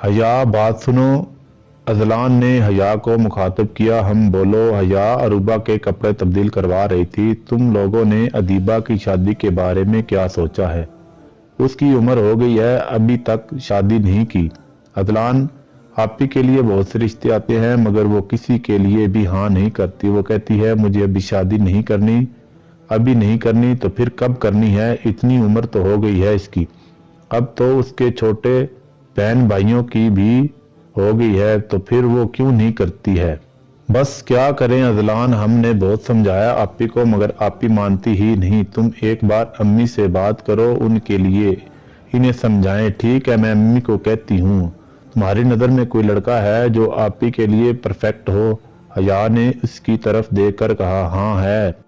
हया बात सुनो। अजलान ने हया को मुखातब किया। हम बोलो। हया अरूबा के कपड़े तब्दील करवा रही थी। तुम लोगों ने अदीबा की शादी के बारे में क्या सोचा है? उसकी उम्र हो गई है, अभी तक शादी नहीं की। अदलान, आप ही के लिए बहुत से रिश्ते आते हैं मगर वो किसी के लिए भी हाँ नहीं करती। वो कहती है मुझे अभी शादी नहीं करनी। अभी नहीं करनी तो फिर कब करनी है? इतनी उम्र तो हो गई है इसकी। अब तो उसके छोटे बहन भाइयों की भी हो गई है, तो फिर वो क्यों नहीं करती है? बस क्या करें अजलान, हमने बहुत समझाया आपी को मगर आपी मानती ही नहीं। तुम एक बार अम्मी से बात करो, उनके लिए इन्हें समझाएं। ठीक है, मैं अम्मी को कहती हूँ। तुम्हारी नज़र में कोई लड़का है जो आपी के लिए परफेक्ट हो? हया ने उसकी तरफ देखकर कहा, हाँ है।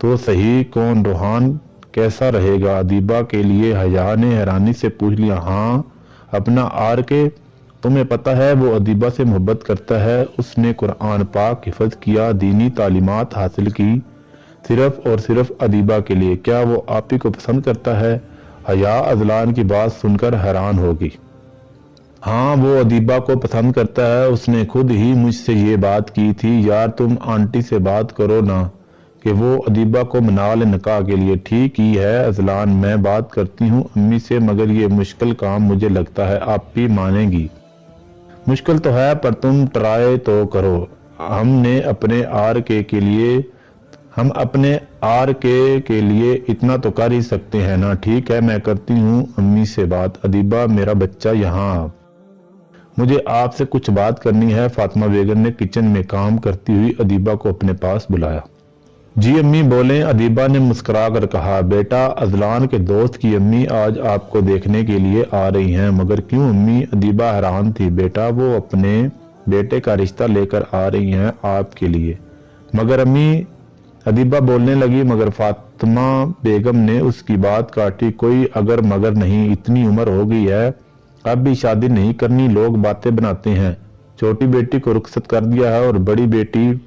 तो सही, कौन? रोहान कैसा रहेगा अदीबा के लिए? हया ने हैरानी से पूछ लिया। हाँ, अपना आर के। तुम्हें पता है वो अदीबा से मोहब्बत करता है। उसने कुरान पाक हिफज किया, दीनी तालीमात हासिल की, सिर्फ और सिर्फ अदीबा के लिए। क्या वो आप ही को पसंद करता है? हया अजलान की बात सुनकर हैरान होगी। हाँ, वो अदीबा को पसंद करता है। उसने खुद ही मुझसे ये बात की थी। यार तुम आंटी से बात करो ना कि वो अदीबा को मना ले निकाह के लिए। ठीक ही है अजलान, मैं बात करती हूँ अम्मी से, मगर ये मुश्किल काम मुझे लगता है आप भी मानेंगी। मुश्किल तो है पर तुम ट्राई तो करो। हम अपने आर के लिए इतना तो कर ही सकते हैं ना। ठीक है, मैं करती हूँ अम्मी से बात। अदीबा मेरा बच्चा यहाँ, मुझे आपसे कुछ बात करनी है। फातिमा बेगम ने किचन में काम करती हुई अदीबा को अपने पास बुलाया। जी अम्मी बोलें, अदीबा ने मुस्कुरा कर कहा। बेटा, अजलान के दोस्त की अम्मी आज आपको देखने के लिए आ रही हैं। मगर क्यों अम्मी? अदीबा हैरान थी। बेटा, वो अपने बेटे का रिश्ता लेकर आ रही हैं आपके लिए। मगर अम्मी, अदीबा बोलने लगी। मगर फातिमा बेगम ने उसकी बात काटी। कोई अगर मगर नहीं, इतनी उम्र हो गई है, अब भी शादी नहीं करनी। लोग बातें बनाते हैं। छोटी बेटी को रुखसत कर दिया है और बड़ी बेटी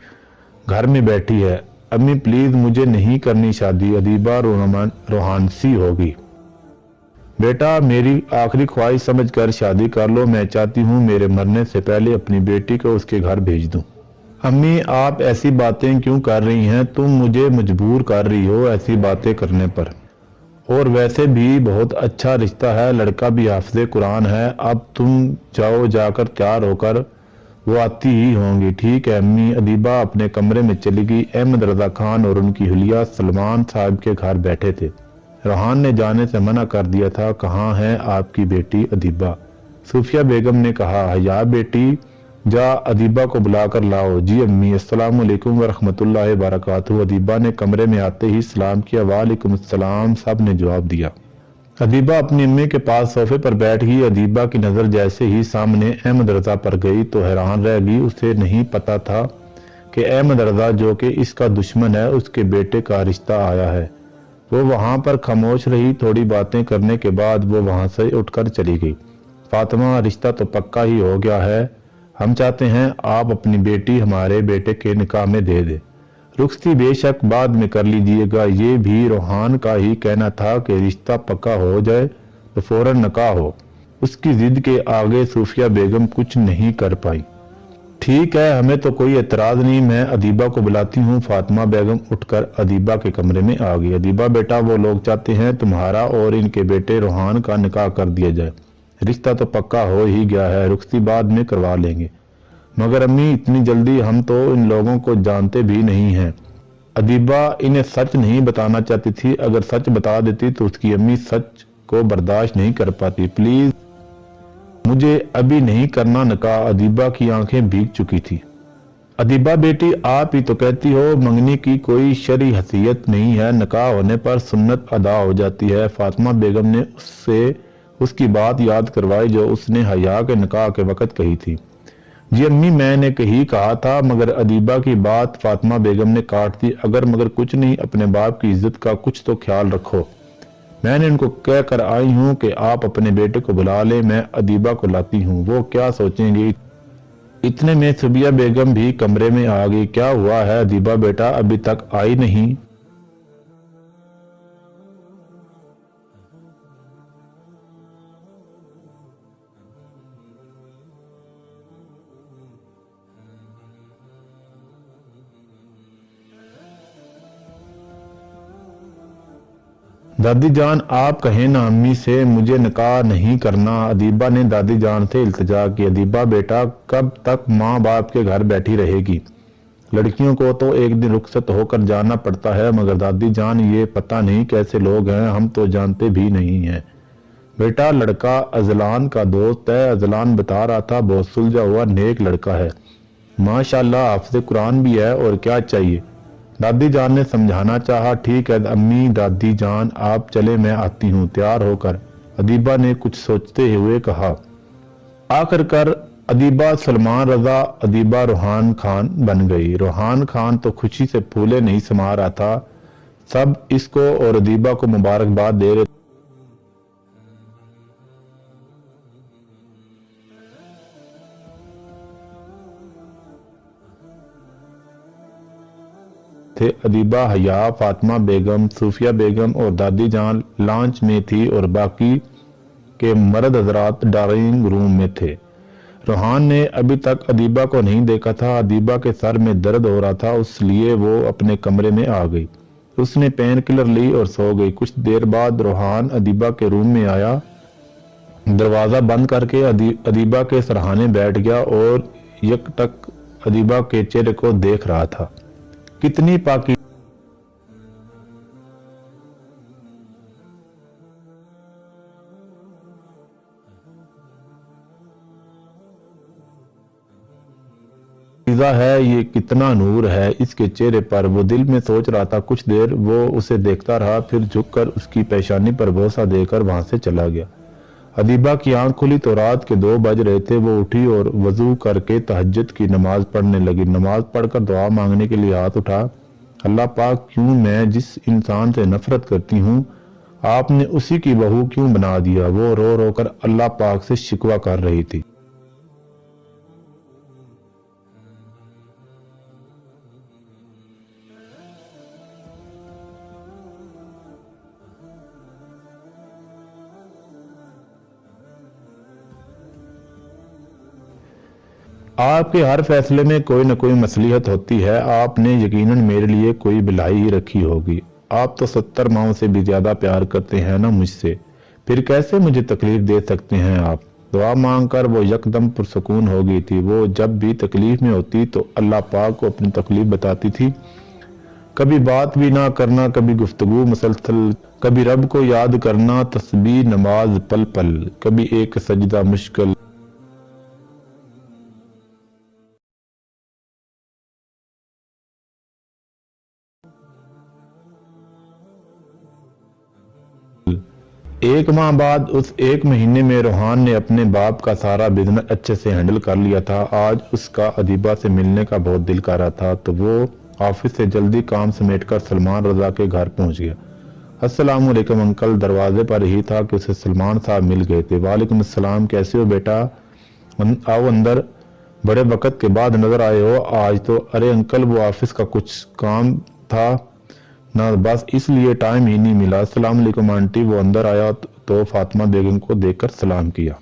घर में बैठी है। अम्मी प्लीज, मुझे नहीं करनी शादी। अदीबा रोहानसी होगी। बेटा, मेरी आखिरी ख्वाहिश समझकर शादी कर लो। मैं चाहती हूँ मेरे मरने से पहले अपनी बेटी को उसके घर भेज दूँ। अम्मी, आप ऐसी बातें क्यों कर रही हैं? तुम मुझे मजबूर कर रही हो ऐसी बातें करने पर। और वैसे भी बहुत अच्छा रिश्ता है, लड़का भी हाफिज़े कुरान है। अब तुम जाओ, जाकर तैयार होकर, वो आती ही होंगी। ठीक है अम्मी। अदीबा अपने कमरे में चली गई। अहमद रजा खान और उनकी हुलिया सलमान साहब के घर बैठे थे। रोहान ने जाने से मना कर दिया था। कहाँ है आपकी बेटी अदीबा? सूफिया बेगम ने कहा। हया बेटी, जा अदीबा को बुलाकर लाओ। जी अम्मी। अस्सलाम वालेकुम वरहमतुल्लाहि वबरकातुहू। अदीबा ने कमरे में आते ही सलाम किया। वालेकुम अस्सलाम, सब ने जवाब दिया। अदीबा अपनी अम्मी के पास सोफे पर बैठ गई। अदीबा की नज़र जैसे ही सामने अहमद रजा पर गई तो हैरान रह गई। उसे नहीं पता था कि अहमद रजा, जो कि इसका दुश्मन है, उसके बेटे का रिश्ता आया है। वो वहाँ पर खामोश रही। थोड़ी बातें करने के बाद वो वहाँ से उठकर चली गई। फातिमा, रिश्ता तो पक्का ही हो गया है। हम चाहते हैं आप अपनी बेटी हमारे बेटे के निकाह में दे दे। रुखसती बेशक बाद में कर लीजिएगा। ये भी रोहान का ही कहना था कि रिश्ता पक्का हो जाए तो फौरन निकाह हो। उसकी जिद के आगे सूफिया बेगम कुछ नहीं कर पाई। ठीक है, हमें तो कोई एतराज नहीं, मैं अदीबा को बुलाती हूँ। फातिमा बेगम उठकर अदीबा के कमरे में आ गई। अदीबा बेटा, वो लोग चाहते हैं तुम्हारा और इनके बेटे रोहान का निकाह कर दिया जाए। रिश्ता तो पक्का हो ही गया है, रुखसती बाद में करवा लेंगे। मगर अम्मी, इतनी जल्दी? हम तो इन लोगों को जानते भी नहीं हैं। अदीबा इन्हें सच नहीं बताना चाहती थी। अगर सच बता देती तो उसकी अम्मी सच को बर्दाश्त नहीं कर पाती। प्लीज, मुझे अभी नहीं करना निकाह। अदीबा की आंखें भीग चुकी थी। अदीबा बेटी, आप ही तो कहती हो मंगनी की कोई शरई हैसियत नहीं है, निकाह होने पर सुन्नत अदा हो जाती है। फातिमा बेगम ने उससे उसकी बात याद करवाई जो उसने हया के निकाह के वक्त कही थी। जी अम्मी, मैंने कही कहा था। मगर अदीबा की बात फातिमा बेगम ने काट दी। अगर मगर कुछ नहीं, अपने बाप की इज्जत का कुछ तो ख्याल रखो। मैंने उनको कह कर आई हूँ कि आप अपने बेटे को बुला ले। मैं अदीबा को लाती हूँ, वो क्या सोचेंगी। इतने में सुबिया बेगम भी कमरे में आ गई। क्या हुआ है अदीबा बेटा, अभी तक आई नहीं? दादी जान आप कहें ना अम्मी से मुझे निकाह नहीं करना। अदीबा ने दादी जान से इल्तिजा की। अदीबा बेटा कब तक माँ बाप के घर बैठी रहेगी? लड़कियों को तो एक दिन रुखसत होकर जाना पड़ता है, मगर दादी जान ये पता नहीं कैसे लोग हैं, हम तो जानते भी नहीं हैं। बेटा लड़का अजलान का दोस्त है, अजलान बता रहा था बहुत सुलझा हुआ नेक लड़का है, माशाल्लाह हाफ़िज़ कुरान भी है, और क्या चाहिए। दादी जान ने समझाना चाहा। ठीक है अम्मी दादी जान आप चले, मैं आती हूँ तैयार होकर, अदीबा ने कुछ सोचते हुए कहा। आखिरकार अदीबा सलमान रजा अदीबा रूहान खान बन गई। रूहान खान तो खुशी से फूले नहीं समा रहा था। सब इसको और अदीबा को मुबारकबाद दे रहे थे। अदीबा, हया, फातिमा बेगम, सूफिया बेगम और दादी जान लॉन्च में थी और बाकी के मर्द हजरात ड्राइंग रूम में थे। रूहान ने अभी तक अदीबा को नहीं देखा था। अदीबा के सर में दर्द हो रहा था, इसलिए वो अपने कमरे में आ गई। उसने पेन किलर ली और सो गई। कुछ देर बाद रूहान अदीबा के रूम में आया, दरवाज़ा बंद करके अदीबा के सरहाने बैठ गया और यकटक अदीबा के चेहरे को देख रहा था। कितनी पाकी है, ये कितना नूर है इसके चेहरे पर, वो दिल में सोच रहा था। कुछ देर वो उसे देखता रहा, फिर झुककर उसकी पेशानी पर बोसा देकर वहां से चला गया। अदीबा की आंख खुली तो रात के 2 बज रहे थे। वो उठी और वजू करके तहज्जुद की नमाज पढ़ने लगी। नमाज पढ़कर दुआ मांगने के लिए हाथ उठा। अल्लाह पाक, क्यों मैं जिस इंसान से नफरत करती हूँ आपने उसी की बहू क्यों बना दिया। वो रो रो कर अल्लाह पाक से शिकवा कर रही थी। आपके हर फैसले में कोई न कोई मसलिहत होती है। आपने यकीनन मेरे लिए कोई भलाई ही रखी होगी। आप तो 70 माओं से भी ज्यादा प्यार करते हैं ना मुझसे, फिर कैसे मुझे तकलीफ दे सकते हैं आप। दुआ मांगकर वो यकदम पुरसकून हो गई थी। वो जब भी तकलीफ में होती तो अल्लाह पाक को अपनी तकलीफ बताती थी। कभी बात भी ना करना, कभी गुफ्तगू मुसलसल, कभी रब को याद करना, तस्बीह नमाज पल पल, कभी एक सजदा मुश्किल। एक माह बाद उस एक महीने में रूहान ने अपने बाप का सारा बिजनेस अच्छे से हैंडल कर लिया था। आज उसका अदीबा से मिलने का बहुत दिल कर रहा था, तो वो ऑफिस से जल्दी काम समेटकर सलमान रजा के घर पहुंच गया। अस्सलाम वालेकुम अंकल दरवाजे पर ही था कि उसे सलमान साहब मिल गए थे। वालेकुम अस्सलाम, कैसे हो बेटा, आओ अंदर, बड़े वक्त के बाद नजर आए हो आज तो। अरे अंकल वो ऑफिस का कुछ काम था ना, बस इसलिए टाइम ही नहीं मिला। अस्सलाम वालेकुम आंटी। वो अंदर आया तो फातिमा बेगम को देखकर सलाम किया।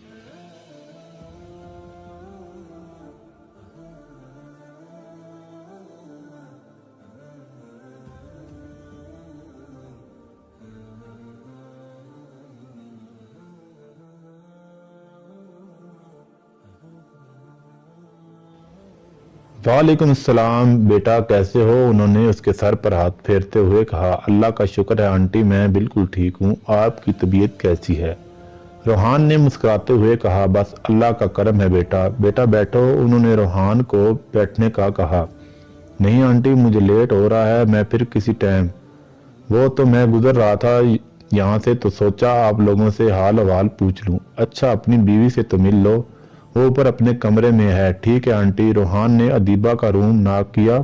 वालेकुम अस्सलाम बेटा, कैसे हो? उन्होंने उसके सर पर हाथ फेरते हुए कहा। अल्लाह का शुक्र है आंटी, मैं बिल्कुल ठीक हूँ, आपकी तबीयत कैसी है? रूहान ने मुस्कुराते हुए कहा। बस अल्लाह का करम है बेटा। बेटा बैठो, उन्होंने रूहान को बैठने का कहा। नहीं आंटी, मुझे लेट हो रहा है, मैं फिर किसी टाइम। वो तो मैं गुजर रहा था यहाँ से तो सोचा आप लोगों से हाल हवाल पूछ लूँ। अच्छा अपनी बीवी से तो मिल लो, वो ऊपर अपने कमरे में है। ठीक है आंटी। रूहान ने अदीबा का रूम नॉक किया।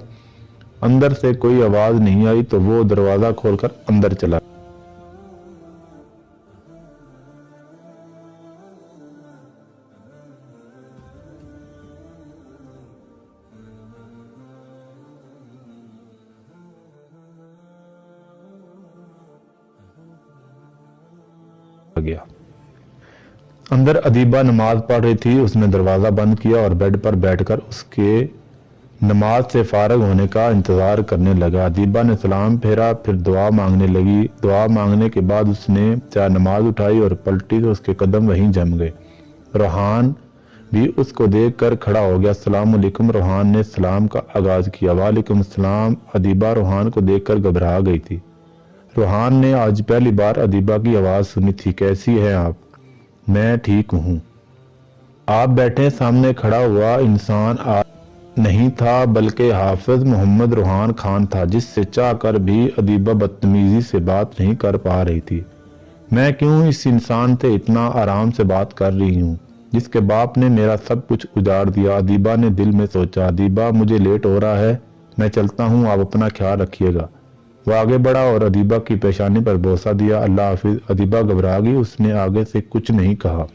अंदर से कोई आवाज नहीं आई तो वो दरवाजा खोलकर अंदर चला गया। अंदर अदीबा नमाज पढ़ रही थी। उसने दरवाजा बंद किया और बेड पर बैठकर उसके نماز سے فارغ ہونے کا انتظار کرنے لگا۔ ادیبہ نے سلام پھیرا، پھر دعا مانگنے لگی۔ دعا مانگنے کے بعد اس نے چار نماز اٹھائی اور پلٹی تو اس کے قدم وہیں جم گئے۔ روحان بھی اس کو دیکھ کر کھڑا ہو گیا۔ السلام علیکم، روحان نے سلام کا آغاز کیا۔ وعلیکم السلام۔ ادیبہ روحان کو دیکھ کر گھبرا گئی تھی۔ روحان نے آج پہلی بار ادیبہ کی آواز سنی تھی۔ کیسی ہیں آپ؟ میں ٹھیک ہوں۔ آپ بیٹھیں۔ سامنے کھڑا ہوا انسان نہیں تھا بلکہ حافظ محمد روحان خان تھا، جس سے چاہ کر بھی ادیبہ بدتمیزی سے بات نہیں کر پا رہی تھی۔ میں کیوں اس انسان سے اتنا آرام سے بات کر رہی ہوں جس کے باپ نے میرا سب کچھ اجاڑ دیا؟ ادیبہ نے دل میں سوچا۔ ادیبہ مجھے لیٹ ہو رہا ہے، میں چلتا ہوں، آپ اپنا خیال رکھیے گا۔ وہ آگے بڑھا اور ادیبہ کی پیشانی پر بوسہ دیا۔ اللہ حافظ۔ ادیبہ گھبرا گئی، اس نے آگے سے کچھ نہیں کہا۔